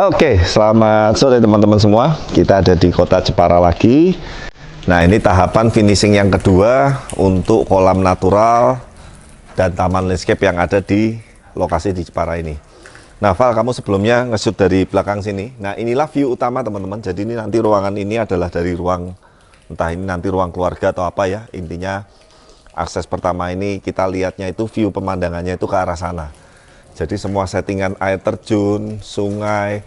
Oke, selamat sore teman-teman semua. Kita ada di Kota Jepara lagi. Nah, ini tahapan finishing yang kedua untuk kolam natural dan taman landscape yang ada di lokasi di Jepara ini. Nah, Val, kamu sebelumnya nge-shoot dari belakang sini. Nah, inilah view utama teman-teman. Jadi ini nanti ruangan ini adalah dari ruang, entah ini nanti ruang keluarga atau apa ya. Intinya akses pertama ini kita lihatnya itu view pemandangannya itu ke arah sana. Jadi semua settingan air terjun, sungai,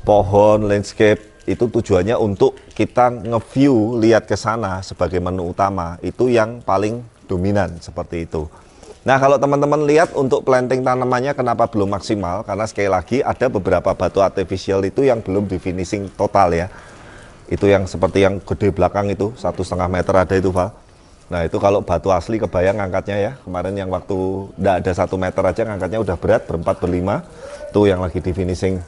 pohon, landscape itu tujuannya untuk kita nge-view lihat ke sana sebagai menu utama. Itu yang paling dominan seperti itu. Nah, kalau teman-teman lihat untuk planting tanamannya kenapa belum maksimal? Karena sekali lagi ada beberapa batu artificial itu yang belum di finishing total ya. Itu yang seperti yang gede belakang itu 1,5 meter ada itu, Val. Nah, itu kalau batu asli kebayang ngangkatnya ya. Kemarin yang waktu nggak ada 1 meter aja ngangkatnya udah berat, berempat berlima. Tuh yang lagi di finishing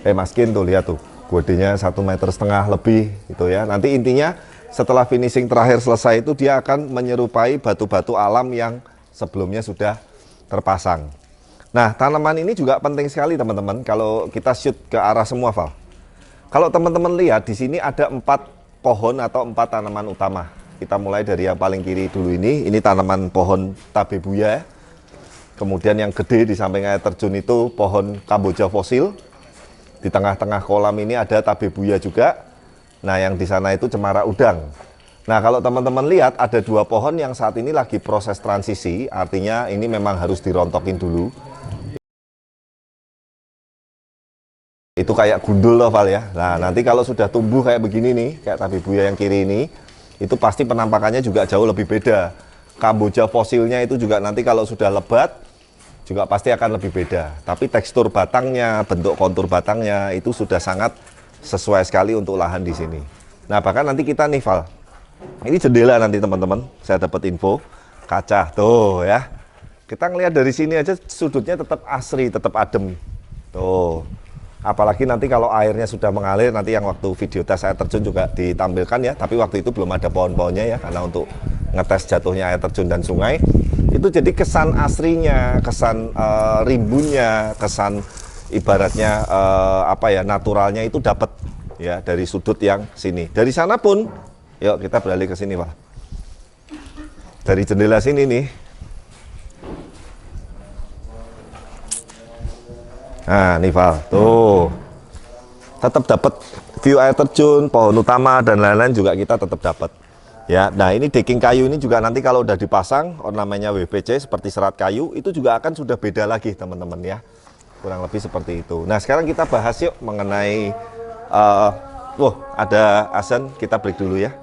Maskin tuh, lihat tuh. Godenya 1,5 meter lebih gitu ya. Nanti intinya setelah finishing terakhir selesai itu dia akan menyerupai batu-batu alam yang sebelumnya sudah terpasang. Nah, tanaman ini juga penting sekali teman-teman kalau kita shoot ke arah semua, Val. Kalau teman-teman lihat di sini ada 4 pohon atau 4 tanaman utama. Kita mulai dari yang paling kiri dulu ini tanaman pohon tabebuya. Kemudian yang gede di samping air terjun itu pohon Kamboja fosil. Di tengah-tengah kolam ini ada tabebuya juga. Nah, yang di sana itu cemara udang. Nah, kalau teman-teman lihat ada 2 pohon yang saat ini lagi proses transisi, artinya ini memang harus dirontokin dulu. Itu kayak gundul loh, Val ya. Nah, nanti kalau sudah tumbuh kayak begini nih, kayak tabebuya yang kiri ini, itu pasti penampakannya juga jauh lebih beda. Kamboja fosilnya itu juga nanti kalau sudah lebat, juga pasti akan lebih beda. Tapi tekstur batangnya, bentuk kontur batangnya, itu sudah sangat sesuai sekali untuk lahan di sini. Nah, bahkan nanti kita nih, Val, ini jendela nanti teman-teman, saya dapat info, kaca, tuh ya. Kita ngelihat dari sini aja sudutnya tetap asri, tetap adem. Tuh. Apalagi nanti kalau airnya sudah mengalir, nanti yang waktu video tes air terjun juga ditampilkan ya. Tapi waktu itu belum ada pohon-pohonnya ya, karena untuk ngetes jatuhnya air terjun dan sungai. Itu jadi kesan asrinya, kesan rimbunnya, kesan ibaratnya naturalnya itu dapat ya dari sudut yang sini. Dari sana pun, yuk kita beralih ke sini, Pak. Dari jendela sini nih. Nah, nih Val, tuh tetap dapat view air terjun, pohon utama dan lain-lain juga kita tetap dapat. Ya, nah ini decking kayu ini juga nanti kalau udah dipasang ornamennya WPC seperti serat kayu itu juga akan sudah beda lagi teman-teman ya. Kurang lebih seperti itu. Nah, sekarang kita bahas yuk mengenai ada azan, kita break dulu ya.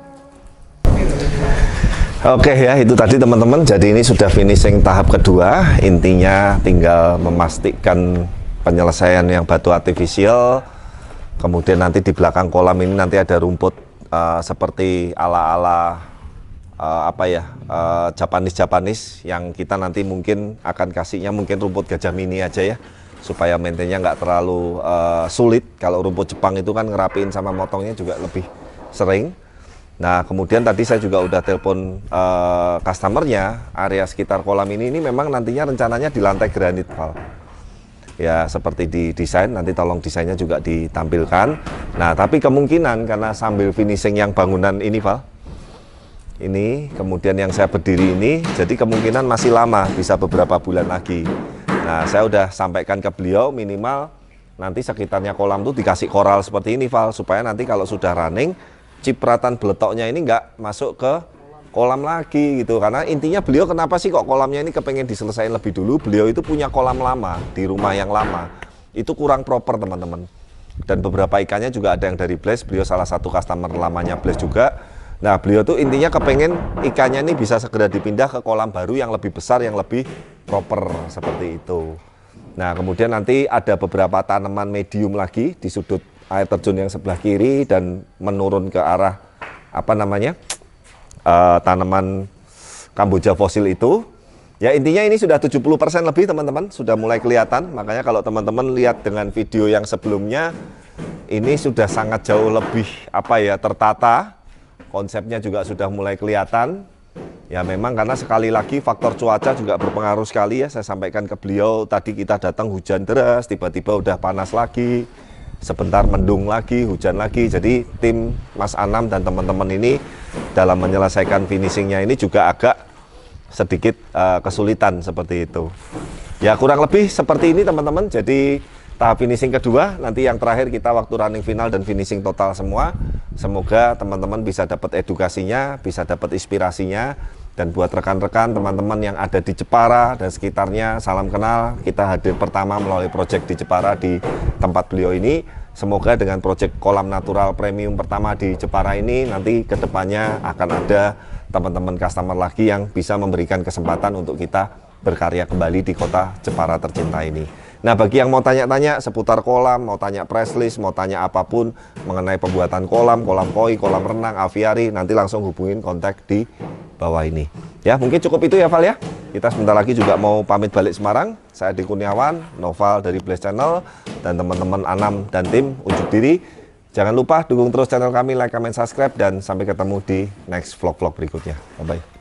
Oke ya, itu tadi teman-teman. Jadi ini sudah finishing tahap kedua. Intinya tinggal memastikan penyelesaian yang batu artifisial, kemudian nanti di belakang kolam ini nanti ada rumput seperti ala-ala Japanese yang kita nanti mungkin akan kasihnya mungkin rumput gajah mini aja ya, supaya maintainnya nggak terlalu sulit. Kalau rumput Jepang itu kan ngerapiin sama motongnya juga lebih sering. Nah, kemudian tadi saya juga udah telepon customernya, area sekitar kolam ini memang nantinya rencananya di lantai granit, Val. Ya, seperti di desain, nanti tolong desainnya juga ditampilkan. Nah, tapi kemungkinan karena sambil finishing yang bangunan ini, Val, ini, kemudian yang saya berdiri ini, jadi kemungkinan masih lama, bisa beberapa bulan lagi. Nah, saya udah sampaikan ke beliau minimal nanti sekitarnya kolam tuh dikasih koral seperti ini, Val, supaya nanti kalau sudah running, cipratan beletoknya ini nggak masuk ke kolam lagi gitu. Karena intinya beliau kenapa sih kok kolamnya ini kepengen diselesaikan lebih dulu, beliau itu punya kolam lama di rumah yang lama, itu kurang proper teman-teman, dan beberapa ikannya juga ada yang dari Blaze, beliau salah satu customer lamanya Blaze juga. Nah, beliau tuh intinya kepengen ikannya ini bisa segera dipindah ke kolam baru yang lebih besar, yang lebih proper seperti itu. Nah, kemudian nanti ada beberapa tanaman medium lagi di sudut air terjun yang sebelah kiri dan menurun ke arah tanaman Kamboja fosil itu. Ya, intinya ini sudah 70% lebih teman-teman, sudah mulai kelihatan. Makanya kalau teman-teman lihat dengan video yang sebelumnya, ini sudah sangat jauh lebih tertata. Konsepnya juga sudah mulai kelihatan. Ya memang karena sekali lagi faktor cuaca juga berpengaruh sekali ya. Saya sampaikan ke beliau tadi kita datang hujan deras, tiba-tiba udah panas lagi, sebentar mendung lagi, hujan lagi. Jadi tim Mas Anam dan teman-teman ini dalam menyelesaikan finishingnya ini juga agak sedikit kesulitan seperti itu. Ya kurang lebih seperti ini teman-teman. Jadi tahap finishing kedua, nanti yang terakhir kita waktu running final dan finishing total semua. Semoga teman-teman bisa dapat edukasinya, bisa dapat inspirasinya. Dan buat rekan-rekan teman-teman yang ada di Jepara dan sekitarnya, salam kenal. Kita hadir pertama melalui proyek di Jepara di tempat beliau ini. Semoga dengan proyek kolam natural premium pertama di Jepara ini, nanti kedepannya akan ada teman-teman customer lagi yang bisa memberikan kesempatan untuk kita berkarya kembali di kota Jepara tercinta ini. Nah, bagi yang mau tanya-tanya seputar kolam, mau tanya press list, mau tanya apapun mengenai pembuatan kolam, kolam koi, kolam renang, aviari, nanti langsung hubungin kontak di bawah ini. Ya, mungkin cukup itu ya Val ya. Kita sebentar lagi juga mau pamit balik Semarang. Saya Adi Kurniawan, Noval dari Blaze Channel, dan teman-teman Anam dan tim unjuk diri. Jangan lupa dukung terus channel kami, like, comment, subscribe, dan sampai ketemu di next vlog-vlog berikutnya. Bye-bye.